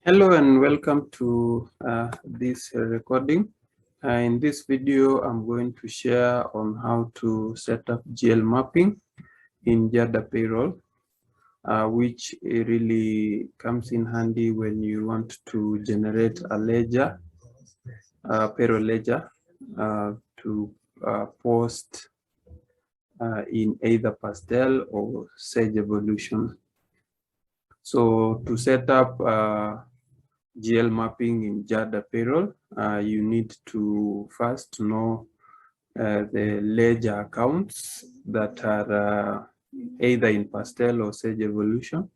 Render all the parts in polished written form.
Hello and welcome to this recording. In this video, I'm going to share on how to set up GL mapping in Jada Payroll, which really comes in handy when you want to generate a ledger, payroll ledger, to post in either Pastel or Sage Evolution. So to set up GL mapping in Jada Payroll, you need to first know the ledger accounts that are either in Pastel or Sage Evolution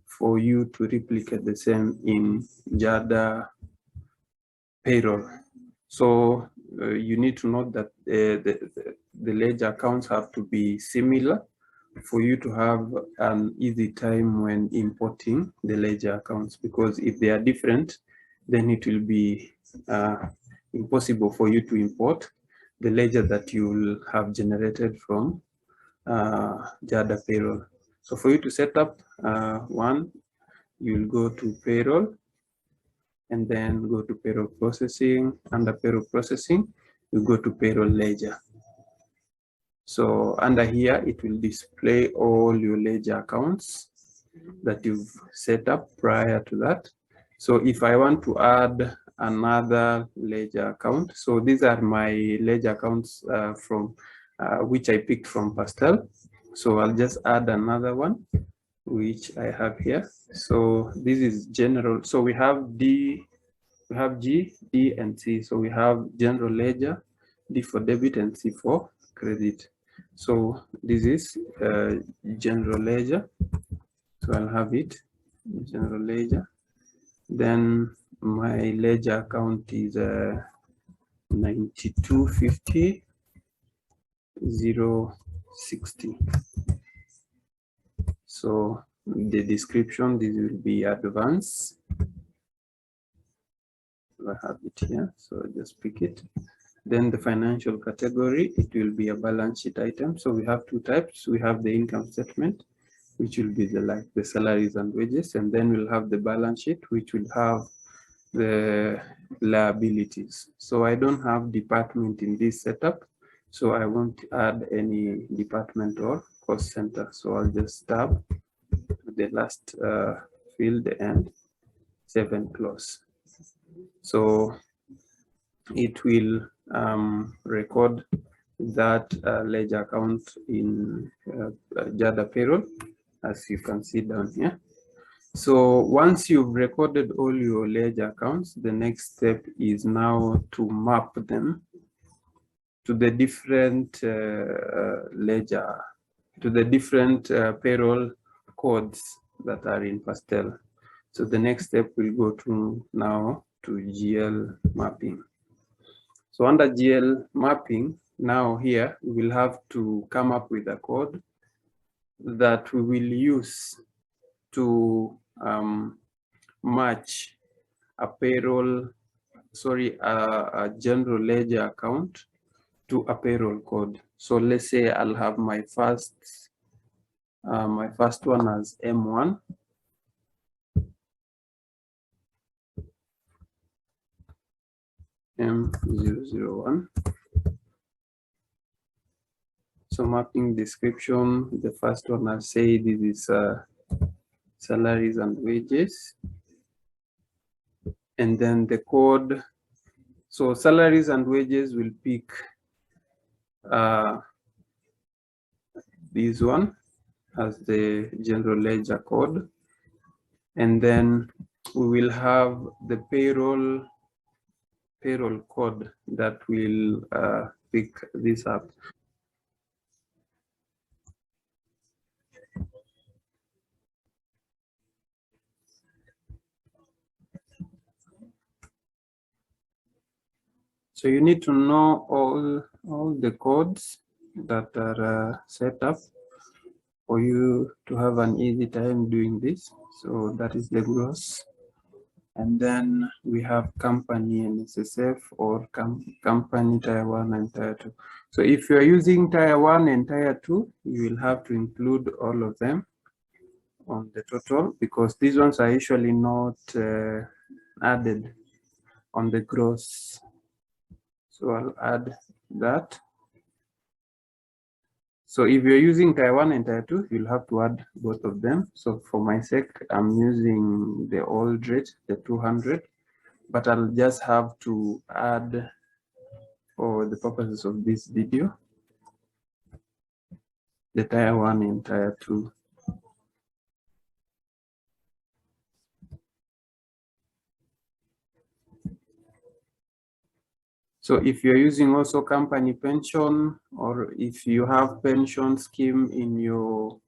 for you to replicate the same in Jada Payroll. So you need to note that the ledger accounts have to be similar for you to have an easy time when importing the ledger accounts, because if they are different, then it will be impossible for you to import the ledger that you will have generated from Jada Payroll. So for you to set up one, you'll go to Payroll and then go to Payroll Processing. Under Payroll Processing, you go to Payroll Ledger. So under here, it will display all your ledger accounts that you've set up prior to that. So if I want to add another ledger account, so these are my ledger accounts from which I picked from Pastel. So I'll just add another one, which I have here. So this is general. So we have D, we have G, D, and C. So we have general ledger, D for debit and C for credit. So this is general ledger. So I'll have it, general ledger. Then my ledger account is 9250 060. So the description, this will be advance. I have it here, so just pick it. Then the financial category, it will be a balance sheet item. So we have two types. We have the income statement, which will be the salaries and wages, and then we'll have the balance sheet, which will have the liabilities. So I don't have department in this setup, so I won't add any department or cost center. So I'll just tab the last field and save and close. So it will record that ledger account in Jada Payroll, as you can see down here. So once you've recorded all your ledger accounts, the next step is now to map them to the different ledger, to the different payroll codes that are in Pastel. So the next step will go to now to GL mapping. So under GL mapping, now here we will have to come up with a code that we will use to match a payroll, a general ledger account to a payroll code. So let's say I'll have my first one as M1. M001. So mapping description, the first one I'll say this is salaries and wages. And then the code, so salaries and wages will pick this one as the general ledger code. And then we will have the payroll code that will pick this up. So you need to know all the codes that are set up for you to have an easy time doing this. So that is the gross. And then we have company and SSF or company tier 1 and tier 2. So if you're using tier 1 and tier 2, you will have to include all of them. on the total, because these ones are usually not added on the gross. So I'll add that. So if you're using tier 1 and tier 2, you'll have to add both of them. So for my sake, I'm using the old rate, the 200, but I'll just have to add, for the purposes of this video, the tier 1 and tier 2. So if you're using also company pension, or if you have pension scheme in your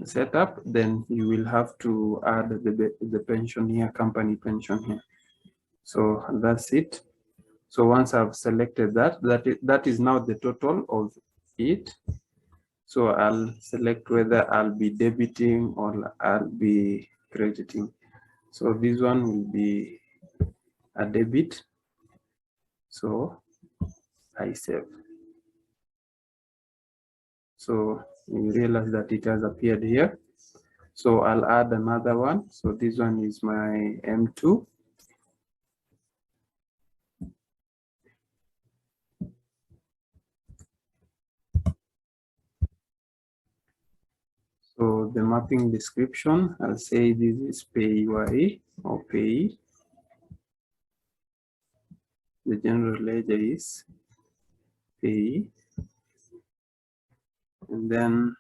setup, then you will have to add the pension here, company pension here. So that's it. So once I've selected that, that is now the total of it. So I'll select whether I'll be debiting or I'll be crediting. So this one will be a debit. So I save. So you realize that it has appeared here. So I'll add another one. So this one is my M2. So the mapping description, I'll say this is payee or payee. The general ledger is payee. And then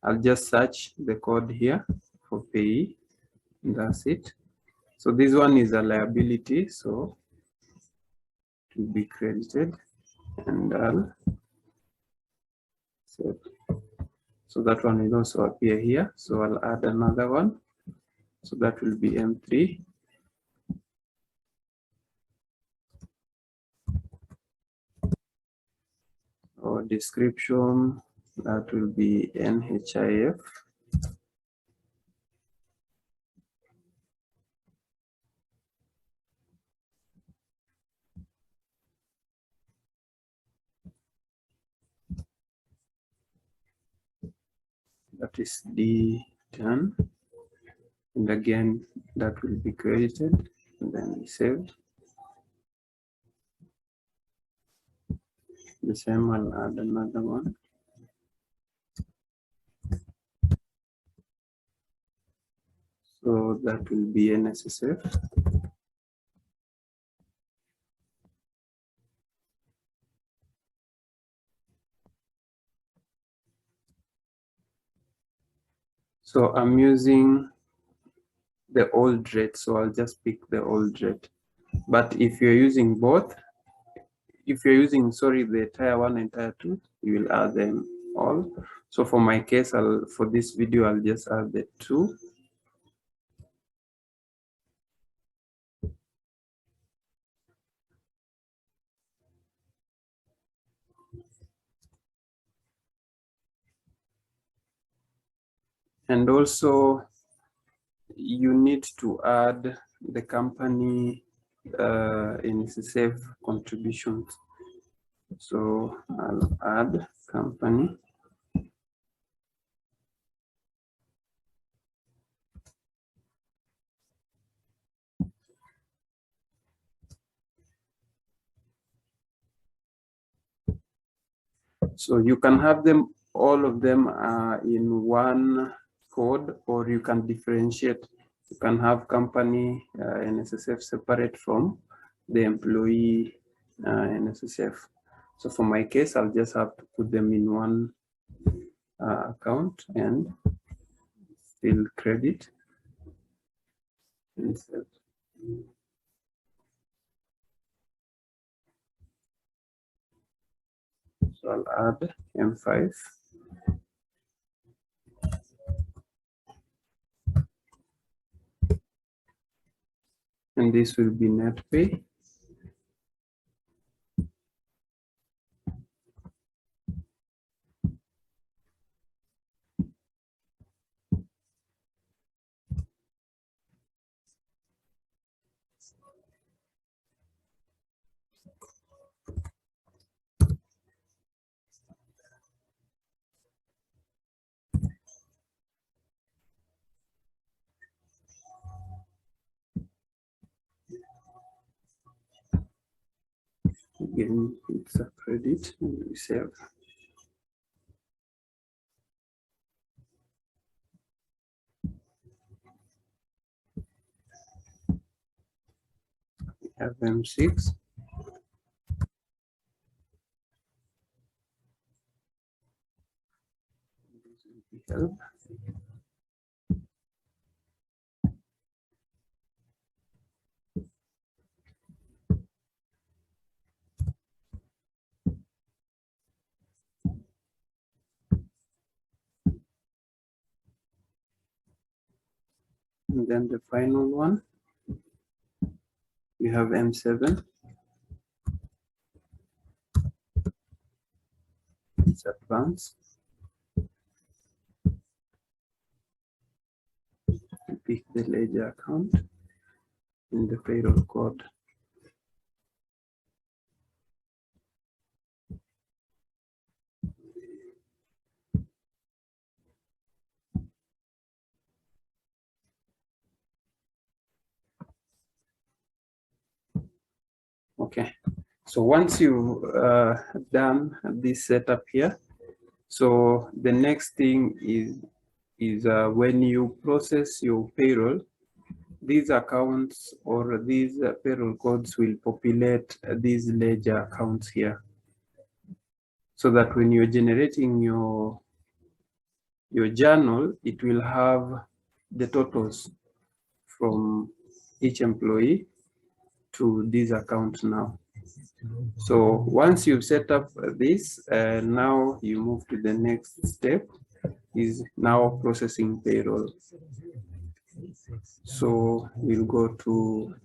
I'll just search the code here for payee. And that's it. So this one is a liability, so to be credited, and I'll save. So that one will also appear here. So I'll add another one. So that will be M3. Or description, that will be NHIF. That is D10. And again, that will be credited and then saved. The same, I'll add another one. So that will be NSSF. So I'm using the old rate, so I'll just pick the old rate. But if you're using both, if you're using, sorry, the tier 1 and tier 2, you will add them all. So for my case, for this video, I'll just add the 2. And also, you need to add the company NSSF contributions. So I'll add company. So you can have them, all of them in one code, or you can differentiate. You can have company NSSF separate from the employee NSSF. So for my case, I'll just have to put them in one account and still credit. Insert. So I'll add M5. And this will be net pay. again, it's a credit, and we save. We have M6. This will be help. And then the final one, we have M7. It's advanced. Pick the ledger account in the payroll code. Okay, so once you've done this setup here, so the next thing is when you process your payroll, these accounts or these payroll codes will populate these ledger accounts here, so that when you're generating your journal, it will have the totals from each employee to this account now. So once you've set up this, now you move to the next step, is now processing payroll. So we'll go to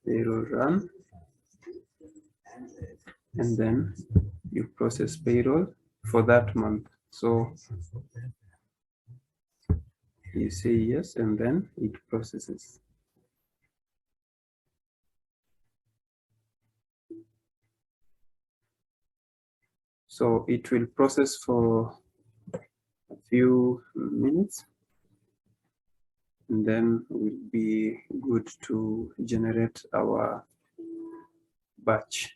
payroll run, and then you process payroll for that month. So you say yes, and then it processes. So it will process for a few minutes, and then we'll be good to generate our batch.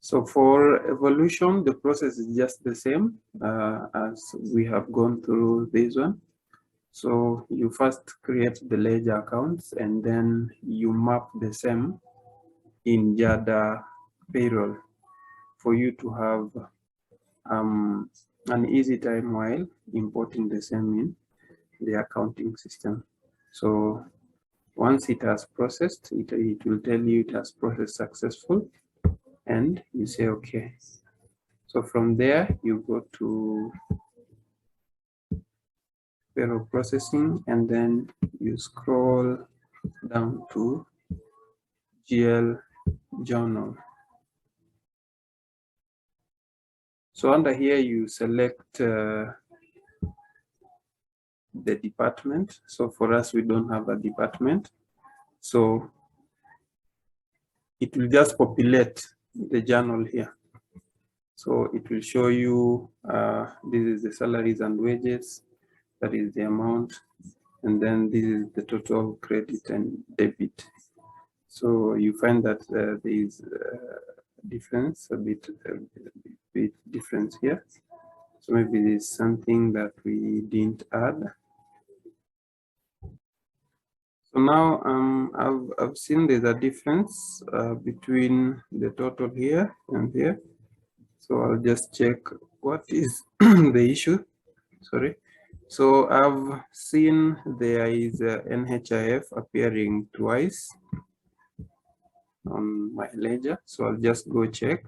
So for evolution, the process is just the same as we have gone through this one. So you first create the ledger accounts, and then you map the same in Jada Payroll for you to have an easy time while importing the same in the accounting system. So once it has processed, it will tell you it has processed successful, and you say okay. So from there you go to payroll processing, and then you scroll down to GL journal. So under here you select the department. So for us, we don't have a department, so it will just populate the journal here. So it will show you this is the salaries and wages, that is the amount, and then this is the total credit and debit. So you find that there is difference, a bit difference here. So maybe there's something that we didn't add. So now I've seen there's a difference between the total here and here. So I'll just check what is the issue. Sorry. So I've seen there is a NHIF appearing twice on my ledger. So I'll just go check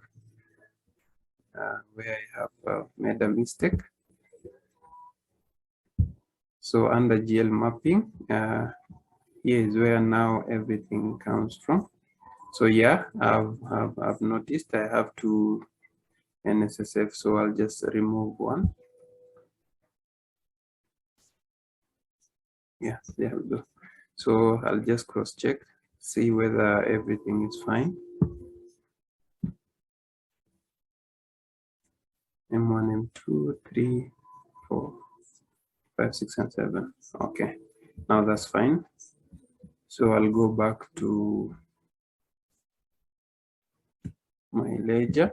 where I have made a mistake. So under GL mapping, here is where now everything comes from. So yeah, I've noticed I have to NSSF, so I'll just remove one. Yeah, there we go. So I'll just cross check, see whether everything is fine. M1, M2, 3, 4, 5, 6, and 7. Okay, now that's fine. So I'll go back to my ledger.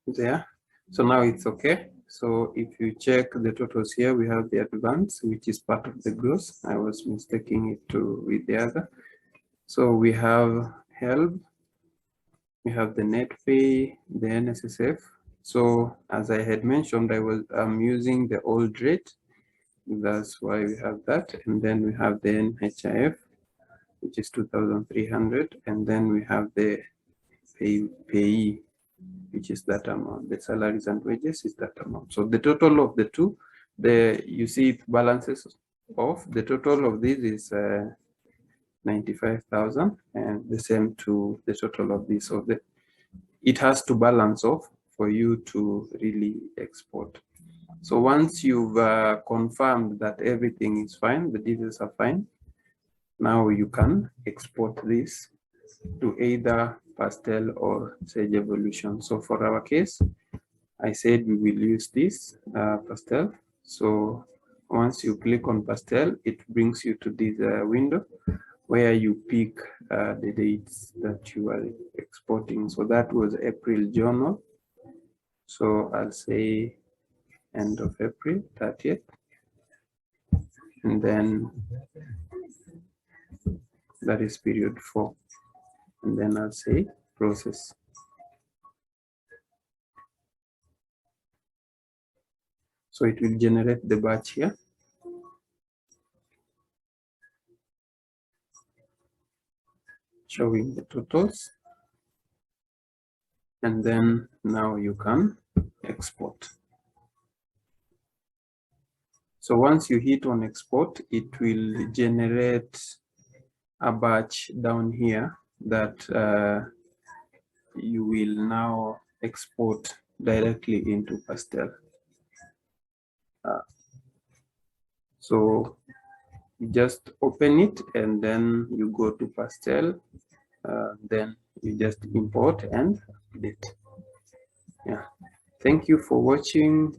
There. So now it's okay. So if you check the totals here, we have the advance, which is part of the gross. I was mistaking it with the other. So we have help, we have the net pay, the NSSF. So as I had mentioned, I'm using the old rate. That's why we have that. And then we have the NHIF, which is 2,300. And then we have the payee, which is that amount. The salaries and wages is that amount. So the total of the two, you see it balances off. The total of this is 95,000, and the same to the total of this. So it has to balance off for you to really export. So once you've confirmed that everything is fine, the details are fine, now you can export this to either Pastel or Sage Evolution. So for our case, I said we will use this Pastel. So once you click on Pastel, it brings you to this window where you pick the dates that you are exporting. So that was April journal. So I'll say end of April 30th. And then that is period 4. And then I'll say process. So it will generate the batch here. Showing the totals. And then now you can export. So once you hit on export, it will generate a batch down here that you will now export directly into Pastel. So you just open it and then you go to Pastel, then you just import and update. Yeah, thank you for watching.